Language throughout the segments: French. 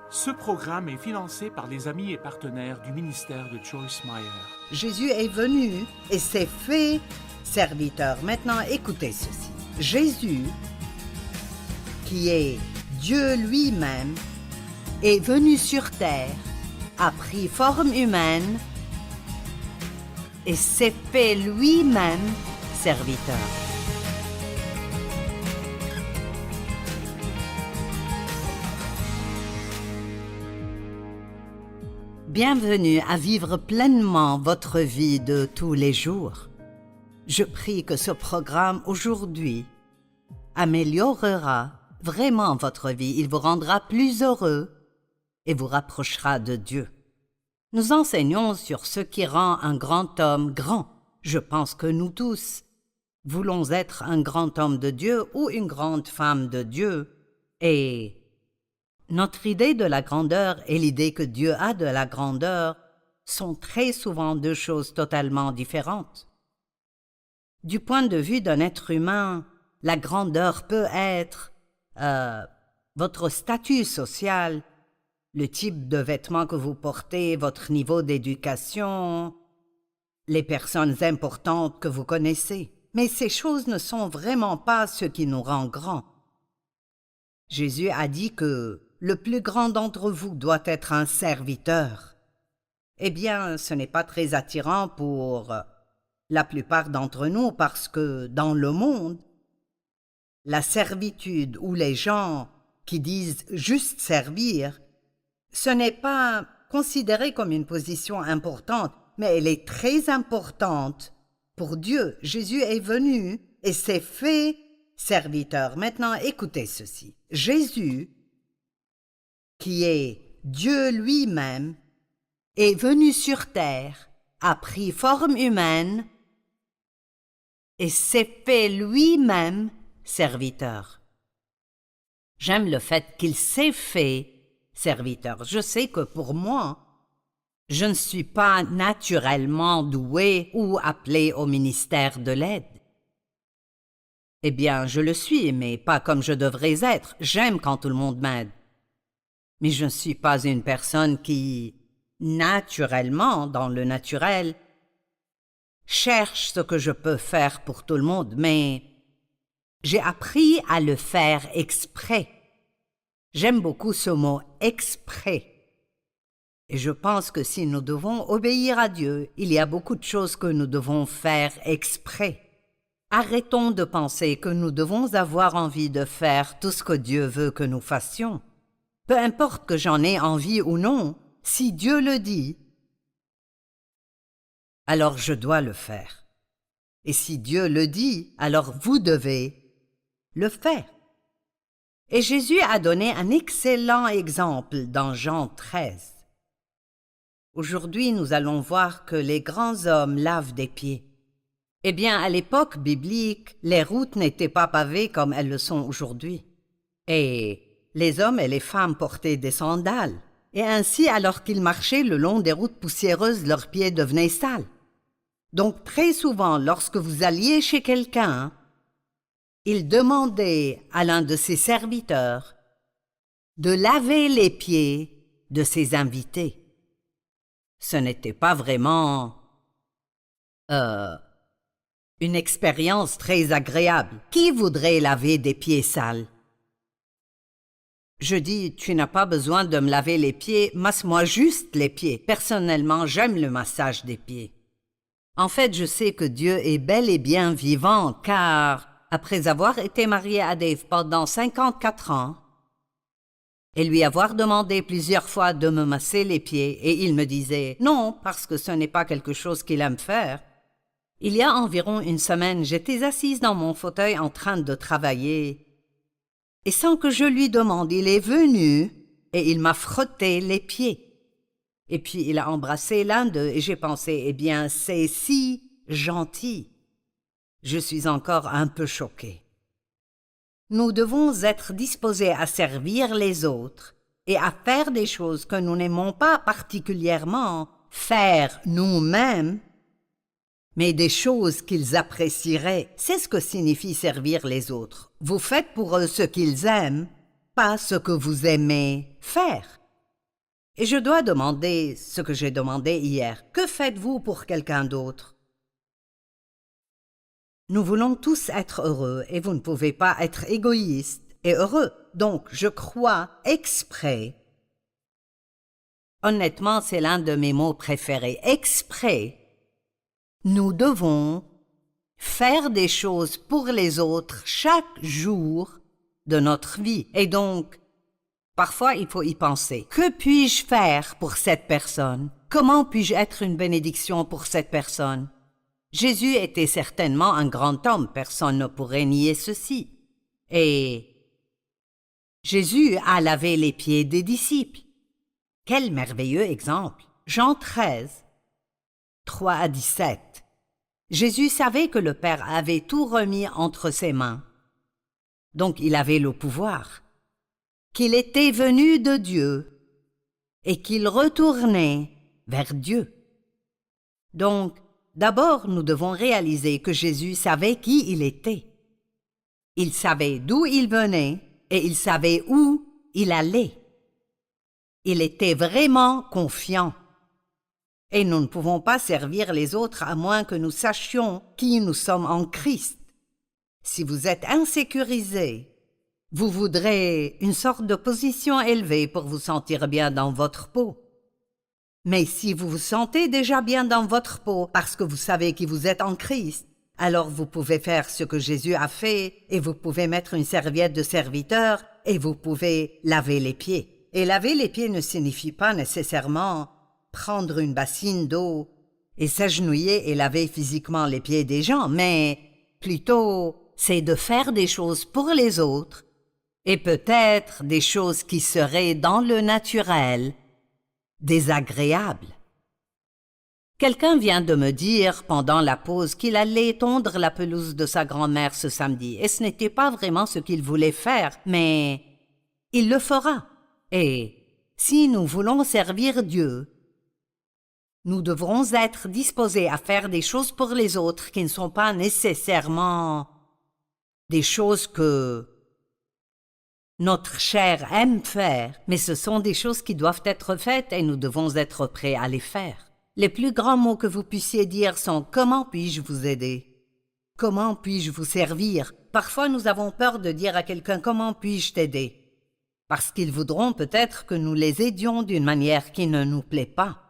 Ce programme est financé par les amis et partenaires du ministère de Joyce Meyer. Jésus est venu et s'est fait serviteur. Maintenant, écoutez ceci. Jésus, qui est Dieu lui-même, est venu sur terre, a pris forme humaine et s'est fait lui-même serviteur. Bienvenue à vivre pleinement votre vie de tous les jours. Je prie que ce programme aujourd'hui améliorera vraiment votre vie. Il vous rendra plus heureux et vous rapprochera de Dieu. Nous enseignons sur ce qui rend un grand homme grand. Je pense que nous tous voulons être un grand homme de Dieu ou une grande femme de Dieu. Et notre idée de la grandeur et l'idée que Dieu a de la grandeur sont très souvent deux choses totalement différentes. Du point de vue d'un être humain, la grandeur peut être votre statut social, le type de vêtements que vous portez, votre niveau d'éducation, les personnes importantes que vous connaissez. Mais ces choses ne sont vraiment pas ce qui nous rend grands. Jésus a dit que le plus grand d'entre vous doit être un serviteur. Eh bien, ce n'est pas très attirant pour la plupart d'entre nous parce que dans le monde, la servitude ou les gens qui disent juste servir, ce n'est pas considéré comme une position importante, mais elle est très importante pour Dieu. Jésus est venu et s'est fait serviteur. Maintenant, écoutez ceci. Jésus, qui est Dieu lui-même, est venu sur terre, a pris forme humaine et s'est fait lui-même serviteur. J'aime le fait qu'il s'est fait serviteur. Je sais que pour moi, je ne suis pas naturellement doué ou appelé au ministère de l'aide. Eh bien, je le suis, mais pas comme je devrais être. J'aime quand tout le monde m'aide. Mais je ne suis pas une personne qui, naturellement, dans le naturel, cherche ce que je peux faire pour tout le monde, mais j'ai appris à le faire exprès. J'aime beaucoup ce mot « exprès ». Et je pense que si nous devons obéir à Dieu, il y a beaucoup de choses que nous devons faire exprès. Arrêtons de penser que nous devons avoir envie de faire tout ce que Dieu veut que nous fassions. Peu importe que j'en ai envie ou non, si Dieu le dit, alors je dois le faire. Et si Dieu le dit, alors vous devez le faire. Et Jésus a donné un excellent exemple dans Jean 13. Aujourd'hui, nous allons voir que les grands hommes lavent des pieds. Eh bien, à l'époque biblique, les routes n'étaient pas pavées comme elles le sont aujourd'hui. Et les hommes et les femmes portaient des sandales. Et ainsi, alors qu'ils marchaient le long des routes poussiéreuses, leurs pieds devenaient sales. Donc, très souvent, lorsque vous alliez chez quelqu'un, il demandait à l'un de ses serviteurs de laver les pieds de ses invités. Ce n'était pas vraiment une expérience très agréable. Qui voudrait laver des pieds sales? Je dis, tu n'as pas besoin de me laver les pieds, masse-moi juste les pieds. Personnellement, j'aime le massage des pieds. En fait, je sais que Dieu est bel et bien vivant, car après avoir été marié à Dave pendant 54 ans, et lui avoir demandé plusieurs fois de me masser les pieds, et il me disait non, parce que ce n'est pas quelque chose qu'il aime faire. Il y a environ une semaine, j'étais assise dans mon fauteuil en train de travailler, et sans que je lui demande, il est venu et il m'a frotté les pieds. Et puis il a embrassé l'un d'eux et j'ai pensé, eh bien, c'est si gentil. Je suis encore un peu choquée. Nous devons être disposés à servir les autres et à faire des choses que nous n'aimons pas particulièrement faire nous-mêmes, mais des choses qu'ils apprécieraient. C'est ce que signifie servir les autres. Vous faites pour eux ce qu'ils aiment, pas ce que vous aimez faire. Et je dois demander ce que j'ai demandé hier. Que faites-vous pour quelqu'un d'autre? Nous voulons tous être heureux et vous ne pouvez pas être égoïste et heureux. Donc, je crois exprès. Honnêtement, c'est l'un de mes mots préférés. Exprès. Nous devons faire des choses pour les autres chaque jour de notre vie. Et donc, parfois, il faut y penser. Que puis-je faire pour cette personne? Comment puis-je être une bénédiction pour cette personne? Jésus était certainement un grand homme, personne ne pourrait nier ceci. Et Jésus a lavé les pieds des disciples. Quel merveilleux exemple! Jean 13, 3 à 17. Jésus savait que le Père avait tout remis entre ses mains. Donc il avait le pouvoir, qu'il était venu de Dieu et qu'il retournait vers Dieu. Donc, d'abord, nous devons réaliser que Jésus savait qui il était. Il savait d'où il venait et il savait où il allait. Il était vraiment confiant. Et nous ne pouvons pas servir les autres à moins que nous sachions qui nous sommes en Christ. Si vous êtes insécurisé, vous voudrez une sorte de position élevée pour vous sentir bien dans votre peau. Mais si vous vous sentez déjà bien dans votre peau parce que vous savez qui vous êtes en Christ, alors vous pouvez faire ce que Jésus a fait et vous pouvez mettre une serviette de serviteur et vous pouvez laver les pieds. Et laver les pieds ne signifie pas nécessairement prendre une bassine d'eau et s'agenouiller et laver physiquement les pieds des gens, mais plutôt c'est de faire des choses pour les autres et peut-être des choses qui seraient dans le naturel désagréables. Quelqu'un vient de me dire pendant la pause qu'il allait tondre la pelouse de sa grand-mère ce samedi, et ce n'était pas vraiment ce qu'il voulait faire, mais il le fera. Et si nous voulons servir Dieu, nous devrons être disposés à faire des choses pour les autres qui ne sont pas nécessairement des choses que notre chair aime faire, mais ce sont des choses qui doivent être faites et nous devons être prêts à les faire. Les plus grands mots que vous puissiez dire sont « Comment puis-je vous aider? Comment puis-je vous servir ?» Parfois, nous avons peur de dire à quelqu'un « Comment puis-je t'aider ?» parce qu'ils voudront peut-être que nous les aidions d'une manière qui ne nous plaît pas.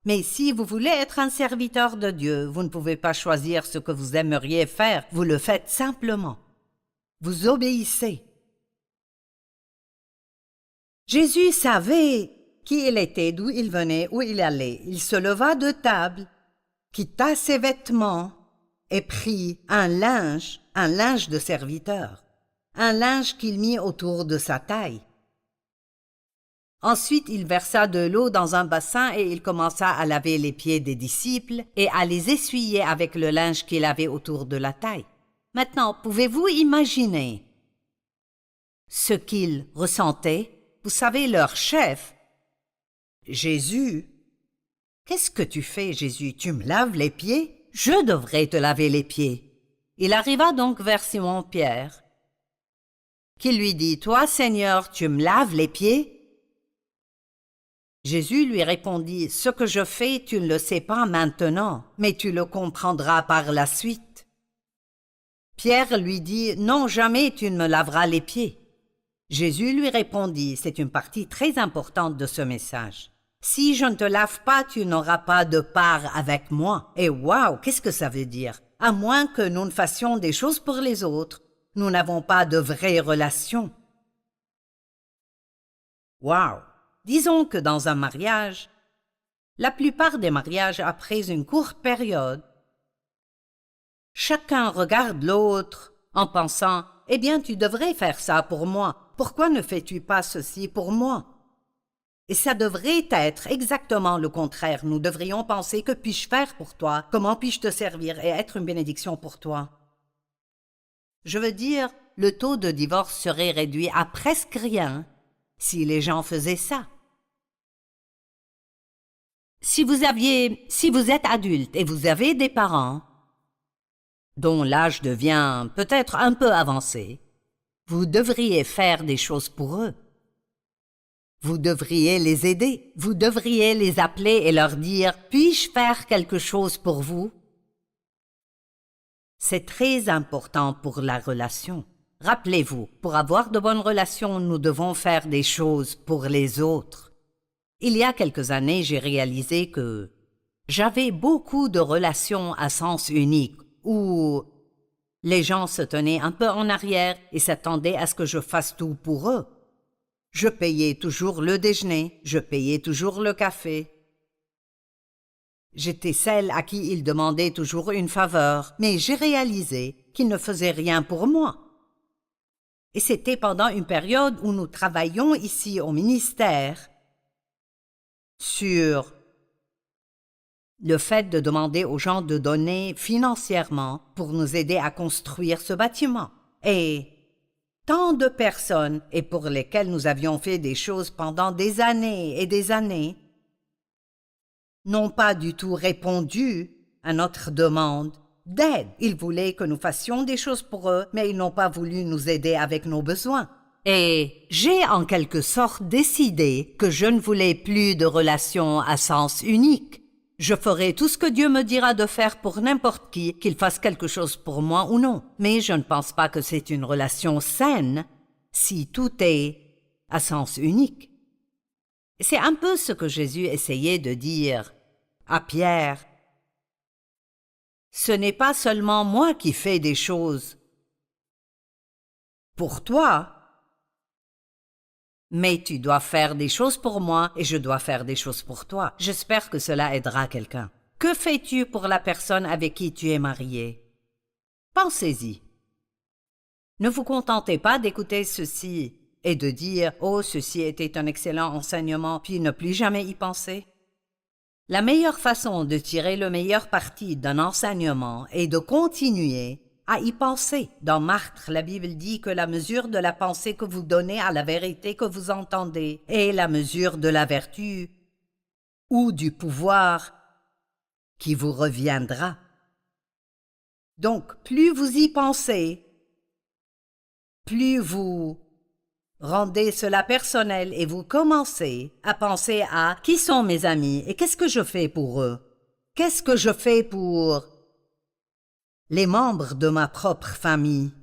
Mais si vous voulez être un serviteur de Dieu, vous ne pouvez pas choisir ce que vous aimeriez faire, vous le faites simplement. Vous obéissez. Jésus savait qui il était, d'où il venait, où il allait. Il se leva de table, quitta ses vêtements et prit un linge de serviteur, un linge qu'il mit autour de sa taille. Ensuite, il versa de l'eau dans un bassin et il commença à laver les pieds des disciples et à les essuyer avec le linge qu'il avait autour de la taille. Maintenant, pouvez-vous imaginer ce qu'ils ressentaient? Vous savez, leur chef, Jésus. Qu'est-ce que tu fais, Jésus? Tu me laves les pieds? Je devrais te laver les pieds. Il arriva donc vers Simon-Pierre, qui lui dit, « Toi, Seigneur, tu me laves les pieds? » Jésus lui répondit, « Ce que je fais, tu ne le sais pas maintenant, mais tu le comprendras par la suite. » Pierre lui dit, « Non, jamais tu ne me laveras les pieds. » Jésus lui répondit, c'est une partie très importante de ce message. « Si je ne te lave pas, tu n'auras pas de part avec moi. » Et waouh, qu'est-ce que ça veut dire? À moins que nous ne fassions des choses pour les autres, nous n'avons pas de vraie relation. Waouh! Disons que dans un mariage, la plupart des mariages après une courte période, chacun regarde l'autre en pensant « Eh bien, tu devrais faire ça pour moi. Pourquoi ne fais-tu pas ceci pour moi ?» Et ça devrait être exactement le contraire. Nous devrions penser « Que puis-je faire pour toi? Comment puis-je te servir et être une bénédiction pour toi? » Je veux dire, le taux de divorce serait réduit à presque rien si les gens faisaient ça. Si vous êtes adulte et vous avez des parents dont l'âge devient peut-être un peu avancé, vous devriez faire des choses pour eux. Vous devriez les aider. Vous devriez les appeler et leur dire « Puis-je faire quelque chose pour vous ?» C'est très important pour la relation. Rappelez-vous, pour avoir de bonnes relations, nous devons faire des choses pour les autres. Il y a quelques années, j'ai réalisé que j'avais beaucoup de relations à sens unique où les gens se tenaient un peu en arrière et s'attendaient à ce que je fasse tout pour eux. Je payais toujours le déjeuner, je payais toujours le café. J'étais celle à qui ils demandaient toujours une faveur, mais j'ai réalisé qu'ils ne faisaient rien pour moi. Et c'était pendant une période où nous travaillions ici au ministère sur le fait de demander aux gens de donner financièrement pour nous aider à construire ce bâtiment. Et tant de personnes, et pour lesquelles nous avions fait des choses pendant des années et des années, n'ont pas du tout répondu à notre demande d'aide. Ils voulaient que nous fassions des choses pour eux, mais ils n'ont pas voulu nous aider avec nos besoins. Et j'ai en quelque sorte décidé que je ne voulais plus de relations à sens unique. Je ferai tout ce que Dieu me dira de faire pour n'importe qui, qu'il fasse quelque chose pour moi ou non. Mais je ne pense pas que c'est une relation saine si tout est à sens unique. C'est un peu ce que Jésus essayait de dire à Pierre. Ce n'est pas seulement moi qui fais des choses pour toi, mais tu dois faire des choses pour moi et je dois faire des choses pour toi. J'espère que cela aidera quelqu'un. Que fais-tu pour la personne avec qui tu es marié? Pensez-y. Ne vous contentez pas d'écouter ceci et de dire « Oh, ceci était un excellent enseignement » puis ne plus jamais y penser. La meilleure façon de tirer le meilleur parti d'un enseignement est de continuer à y penser. Dans Marc, la Bible dit que la mesure de la pensée que vous donnez à la vérité que vous entendez est la mesure de la vertu ou du pouvoir qui vous reviendra. Donc, plus vous y pensez, plus vous rendez cela personnel et vous commencez à penser à qui sont mes amis et qu'est-ce que je fais pour eux? Qu'est-ce que je fais pour les membres de ma propre famille?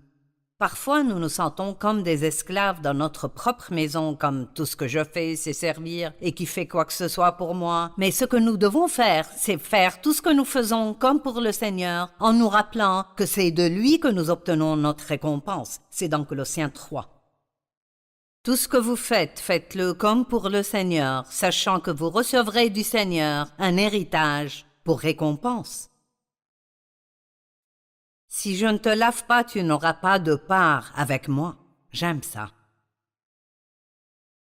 Parfois, nous nous sentons comme des esclaves dans notre propre maison, comme tout ce que je fais, c'est servir et qui fait quoi que ce soit pour moi. Mais ce que nous devons faire, c'est faire tout ce que nous faisons comme pour le Seigneur, en nous rappelant que c'est de lui que nous obtenons notre récompense. C'est dans Colossiens 3. Tout ce que vous faites, faites-le comme pour le Seigneur, sachant que vous recevrez du Seigneur un héritage pour récompense. Si je ne te lave pas, tu n'auras pas de part avec moi. J'aime ça.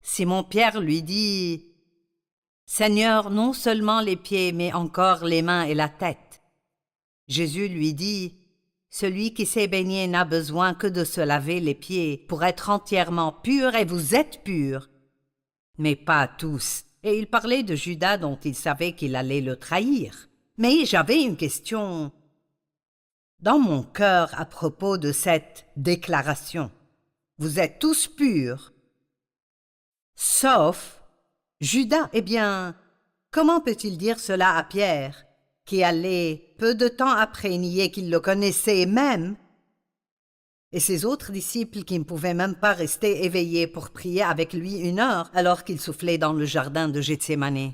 Simon-Pierre lui dit, « Seigneur, non seulement les pieds, mais encore les mains et la tête. » Jésus lui dit, « Celui qui s'est baigné n'a besoin que de se laver les pieds pour être entièrement pur, et vous êtes purs, mais pas tous. » Et il parlait de Judas dont il savait qu'il allait le trahir. Mais j'avais une question dans mon cœur à propos de cette déclaration. Vous êtes tous purs, sauf Judas. Eh bien, comment peut-il dire cela à Pierre, qui allait peu de temps après nier qu'il le connaissait même, et ses autres disciples qui ne pouvaient même pas rester éveillés pour prier avec lui 1 heure alors qu'il soufflait dans le jardin de Gethsémani?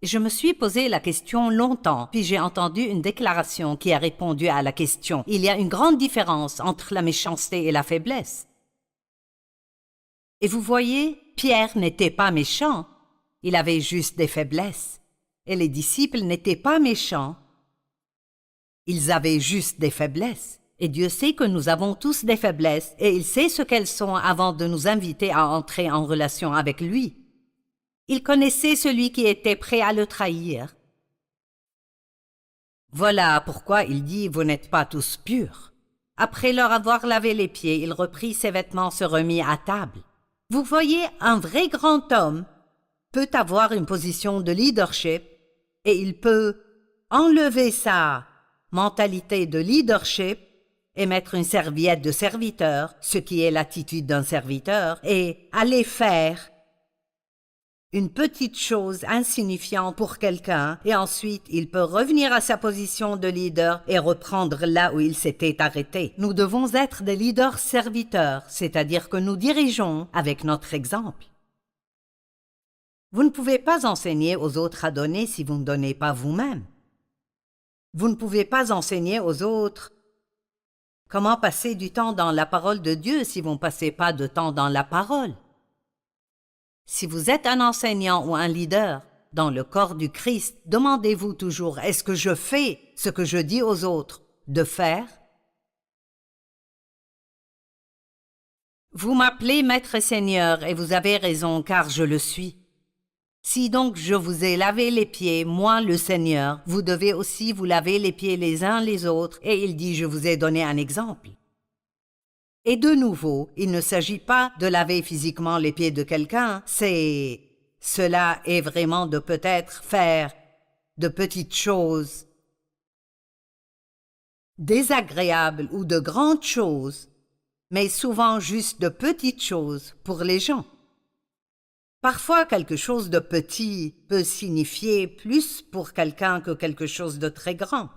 Je me suis posé la question longtemps, puis j'ai entendu une déclaration qui a répondu à la question. Il y a une grande différence entre la méchanceté et la faiblesse. Et vous voyez, Pierre n'était pas méchant, il avait juste des faiblesses. Et les disciples n'étaient pas méchants, ils avaient juste des faiblesses. Et Dieu sait que nous avons tous des faiblesses, et il sait ce qu'elles sont avant de nous inviter à entrer en relation avec lui. Il connaissait celui qui était prêt à le trahir. Voilà pourquoi il dit « Vous n'êtes pas tous purs ». Après leur avoir lavé les pieds, il reprit ses vêtements, se remit à table. Vous voyez, un vrai grand homme peut avoir une position de leadership et il peut enlever sa mentalité de leadership et mettre une serviette de serviteur, ce qui est l'attitude d'un serviteur, et aller faire une petite chose insignifiante pour quelqu'un et ensuite il peut revenir à sa position de leader et reprendre là où il s'était arrêté. Nous devons être des leaders serviteurs, c'est-à-dire que nous dirigeons avec notre exemple. Vous ne pouvez pas enseigner aux autres à donner si vous ne donnez pas vous-même. Vous ne pouvez pas enseigner aux autres comment passer du temps dans la parole de Dieu si vous ne passez pas de temps dans la parole. Si vous êtes un enseignant ou un leader dans le corps du Christ, demandez-vous toujours, est-ce que je fais ce que je dis aux autres de faire? Vous m'appelez Maître Seigneur et vous avez raison car je le suis. Si donc je vous ai lavé les pieds, moi le Seigneur, vous devez aussi vous laver les pieds les uns les autres et il dit je vous ai donné un exemple. Et de nouveau, il ne s'agit pas de laver physiquement les pieds de quelqu'un, cela est vraiment de peut-être faire de petites choses désagréables ou de grandes choses, mais souvent juste de petites choses pour les gens. Parfois, quelque chose de petit peut signifier plus pour quelqu'un que quelque chose de très grand.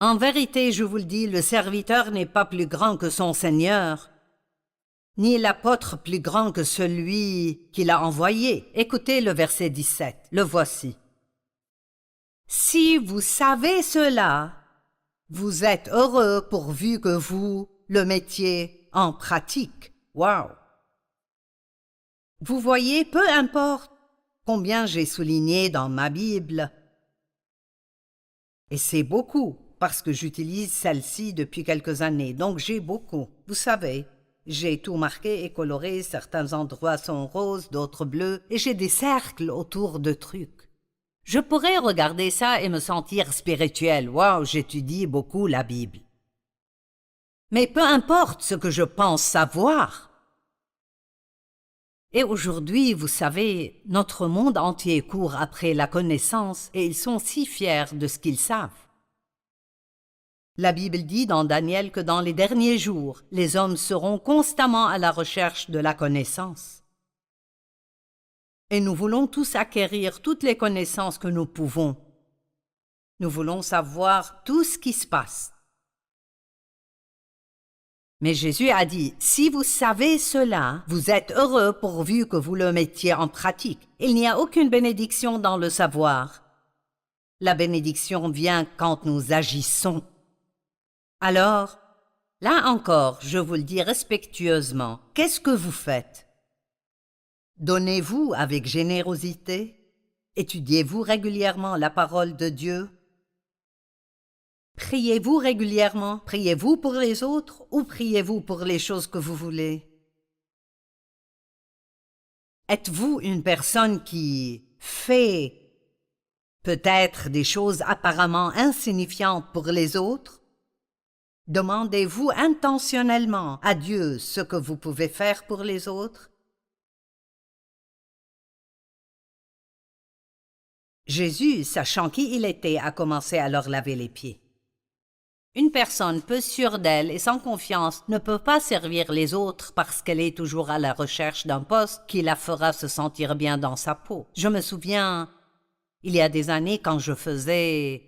En vérité, je vous le dis, le serviteur n'est pas plus grand que son Seigneur, ni l'apôtre plus grand que celui qui l'a envoyé. Écoutez le verset 17, le voici. Si vous savez cela, vous êtes heureux pourvu que vous le mettiez en pratique. Wow! Vous voyez, peu importe combien j'ai souligné dans ma Bible, et c'est beaucoup, parce que j'utilise celle-ci depuis quelques années, donc j'ai beaucoup. Vous savez, j'ai tout marqué et coloré, certains endroits sont roses, d'autres bleus, et j'ai des cercles autour de trucs. Je pourrais regarder ça et me sentir spirituel. Waouh, j'étudie beaucoup la Bible. Mais peu importe ce que je pense savoir. Et aujourd'hui, vous savez, notre monde entier court après la connaissance et ils sont si fiers de ce qu'ils savent. La Bible dit dans Daniel que dans les derniers jours, les hommes seront constamment à la recherche de la connaissance. Et nous voulons tous acquérir toutes les connaissances que nous pouvons. Nous voulons savoir tout ce qui se passe. Mais Jésus a dit, si vous savez cela, vous êtes heureux pourvu que vous le mettiez en pratique. Il n'y a aucune bénédiction dans le savoir. La bénédiction vient quand nous agissons. Alors, là encore, je vous le dis respectueusement, qu'est-ce que vous faites? Donnez-vous avec générosité? Étudiez-vous régulièrement la parole de Dieu? Priez-vous régulièrement? Priez-vous pour les autres ou priez-vous pour les choses que vous voulez? Êtes-vous une personne qui fait peut-être des choses apparemment insignifiantes pour les autres? Demandez-vous intentionnellement à Dieu ce que vous pouvez faire pour les autres? Jésus, sachant qui il était, a commencé à leur laver les pieds. Une personne peu sûre d'elle et sans confiance ne peut pas servir les autres parce qu'elle est toujours à la recherche d'un poste qui la fera se sentir bien dans sa peau. Je me souviens, il y a des années quand je faisais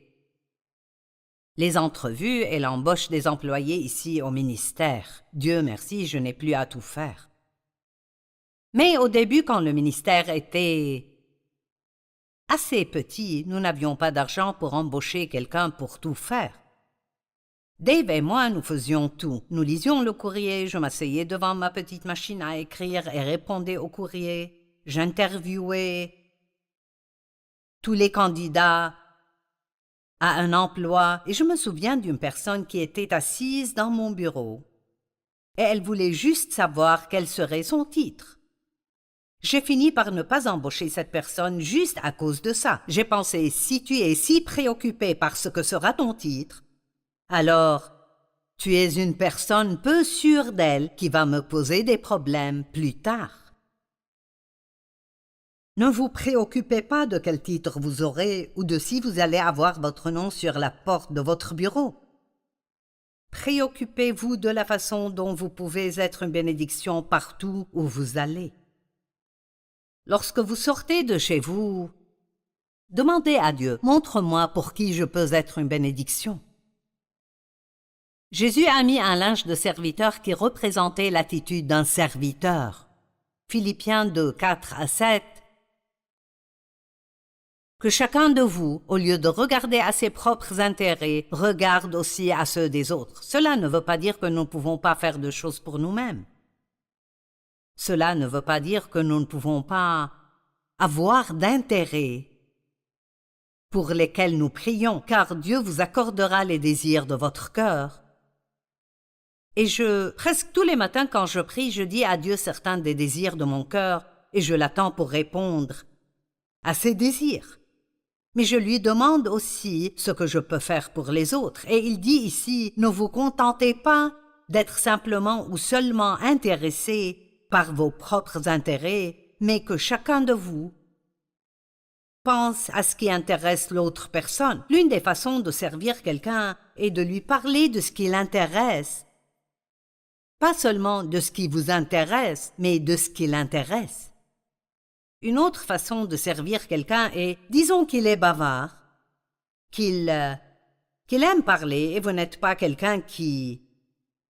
les entrevues et l'embauche des employés ici au ministère. Dieu merci, je n'ai plus à tout faire. Mais au début, quand le ministère était assez petit, nous n'avions pas d'argent pour embaucher quelqu'un pour tout faire. Dave et moi, nous faisions tout. Nous lisions le courrier, je m'asseyais devant ma petite machine à écrire et répondais au courrier. J'interviewais tous les candidats à un emploi et je me souviens d'une personne qui était assise dans mon bureau et elle voulait juste savoir quel serait son titre. J'ai fini par ne pas embaucher cette personne juste à cause de ça. J'ai pensé, si tu es si préoccupé par ce que sera ton titre, alors tu es une personne peu sûre d'elle qui va me poser des problèmes plus tard. Ne vous préoccupez pas de quel titre vous aurez ou de si vous allez avoir votre nom sur la porte de votre bureau. Préoccupez-vous de la façon dont vous pouvez être une bénédiction partout où vous allez. Lorsque vous sortez de chez vous, demandez à Dieu, montre-moi pour qui je peux être une bénédiction. Jésus a mis un linge de serviteur qui représentait l'attitude d'un serviteur. Philippiens 2, 4-7. Que chacun de vous, au lieu de regarder à ses propres intérêts, regarde aussi à ceux des autres. Cela ne veut pas dire que nous ne pouvons pas faire de choses pour nous-mêmes. Cela ne veut pas dire que nous ne pouvons pas avoir d'intérêt pour lesquels nous prions, car Dieu vous accordera les désirs de votre cœur. Et presque tous les matins quand je prie, je dis à Dieu certains des désirs de mon cœur et je l'attends pour répondre à ses désirs. Mais je lui demande aussi ce que je peux faire pour les autres. Et il dit ici, ne vous contentez pas d'être simplement ou seulement intéressé par vos propres intérêts, mais que chacun de vous pense à ce qui intéresse l'autre personne. L'une des façons de servir quelqu'un est de lui parler de ce qui l'intéresse. Pas seulement de ce qui vous intéresse, mais de ce qui l'intéresse. Une autre façon de servir quelqu'un est, disons qu'il est bavard, qu'il aime parler et vous n'êtes pas quelqu'un qui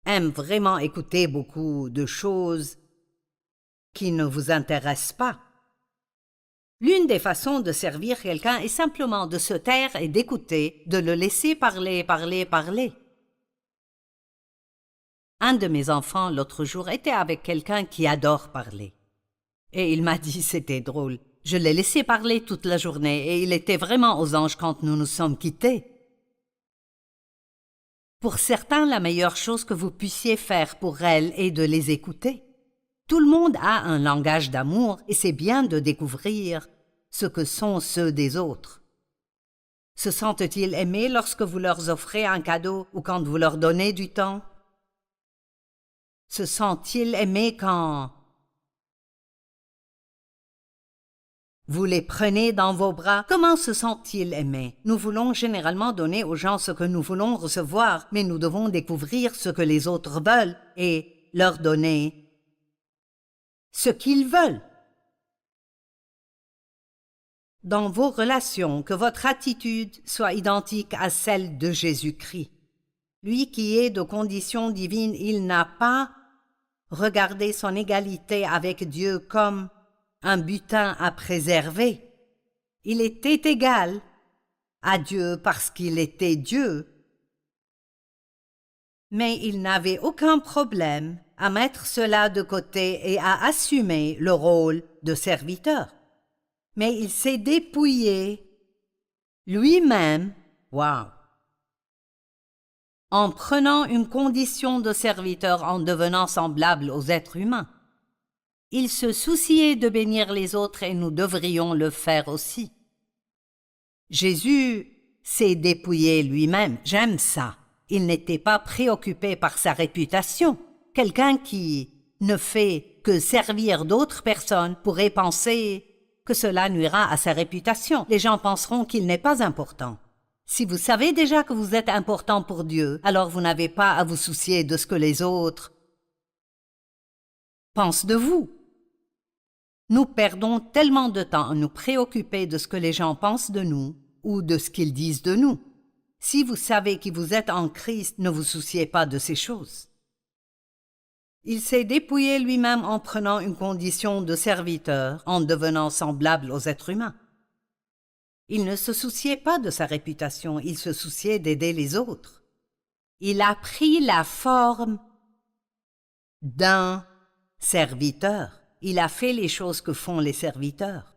aime vraiment écouter beaucoup de choses qui ne vous intéressent pas. L'une des façons de servir quelqu'un est simplement de se taire et d'écouter, de le laisser parler. Un de mes enfants, l'autre jour, était avec quelqu'un qui adore parler. Et il m'a dit, c'était drôle. Je l'ai laissé parler toute la journée et il était vraiment aux anges quand nous nous sommes quittés. Pour certains, la meilleure chose que vous puissiez faire pour elles est de les écouter. Tout le monde a un langage d'amour et c'est bien de découvrir ce que sont ceux des autres. Se sentent-ils aimés lorsque vous leur offrez un cadeau ou quand vous leur donnez du temps? Se sentent-ils aimés quand vous les prenez dans vos bras? Comment se sentent-ils aimés? Nous voulons généralement donner aux gens ce que nous voulons recevoir, mais nous devons découvrir ce que les autres veulent et leur donner ce qu'ils veulent. Dans vos relations, que votre attitude soit identique à celle de Jésus-Christ. Lui qui est de condition divine, il n'a pas regardé son égalité avec Dieu comme un butin à préserver. Il était égal à Dieu parce qu'il était Dieu. Mais il n'avait aucun problème à mettre cela de côté et à assumer le rôle de serviteur. Mais il s'est dépouillé lui-même, en prenant une condition de serviteur en devenant semblable aux êtres humains. Il se souciait de bénir les autres et nous devrions le faire aussi. Jésus s'est dépouillé lui-même, j'aime ça. Il n'était pas préoccupé par sa réputation. Quelqu'un qui ne fait que servir d'autres personnes pourrait penser que cela nuira à sa réputation. Les gens penseront qu'il n'est pas important. Si vous savez déjà que vous êtes important pour Dieu, alors vous n'avez pas à vous soucier de ce que les autres pensent de vous. Nous perdons tellement de temps à nous préoccuper de ce que les gens pensent de nous ou de ce qu'ils disent de nous. Si vous savez qui vous êtes en Christ, ne vous souciez pas de ces choses. Il s'est dépouillé lui-même en prenant une condition de serviteur, en devenant semblable aux êtres humains. Il ne se souciait pas de sa réputation, il se souciait d'aider les autres. Il a pris la forme d'un serviteur. Il a fait les choses que font les serviteurs.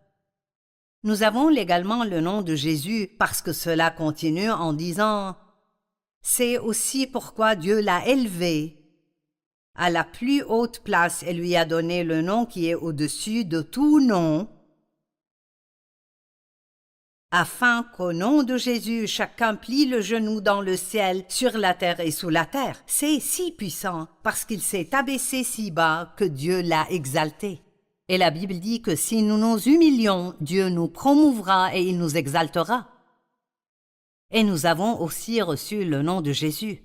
Nous avons légalement le nom de Jésus parce que cela continue en disant « C'est aussi pourquoi Dieu l'a élevé à la plus haute place et lui a donné le nom qui est au-dessus de tout nom, afin qu'au nom de Jésus, chacun plie le genou dans le ciel, sur la terre et sous la terre. C'est si puissant parce qu'il s'est abaissé si bas que Dieu l'a exalté. Et la Bible dit que si nous nous humilions, Dieu nous promouvra et il nous exaltera. Et nous avons aussi reçu le nom de Jésus.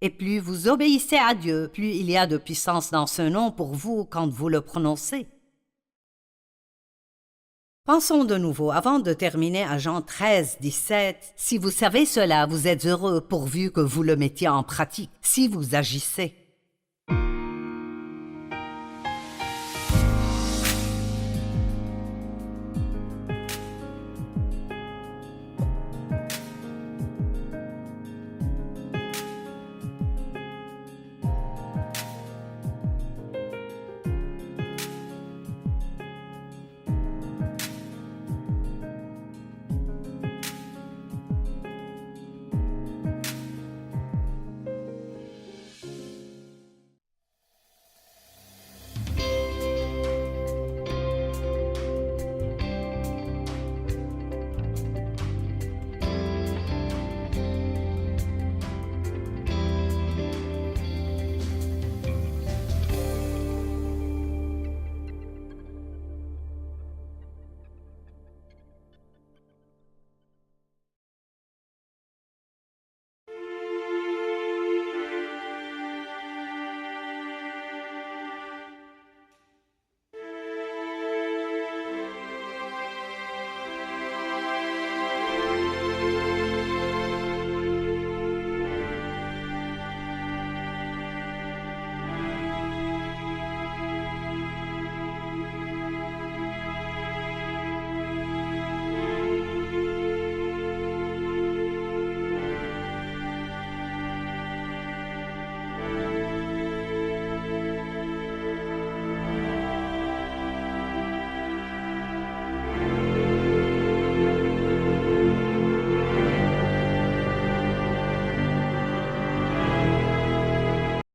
Et plus vous obéissez à Dieu, plus il y a de puissance dans ce nom pour vous quand vous le prononcez. Pensons de nouveau, avant de terminer, à Jean 13, 17. Si vous savez cela, vous êtes heureux pourvu que vous le mettiez en pratique, si vous agissez.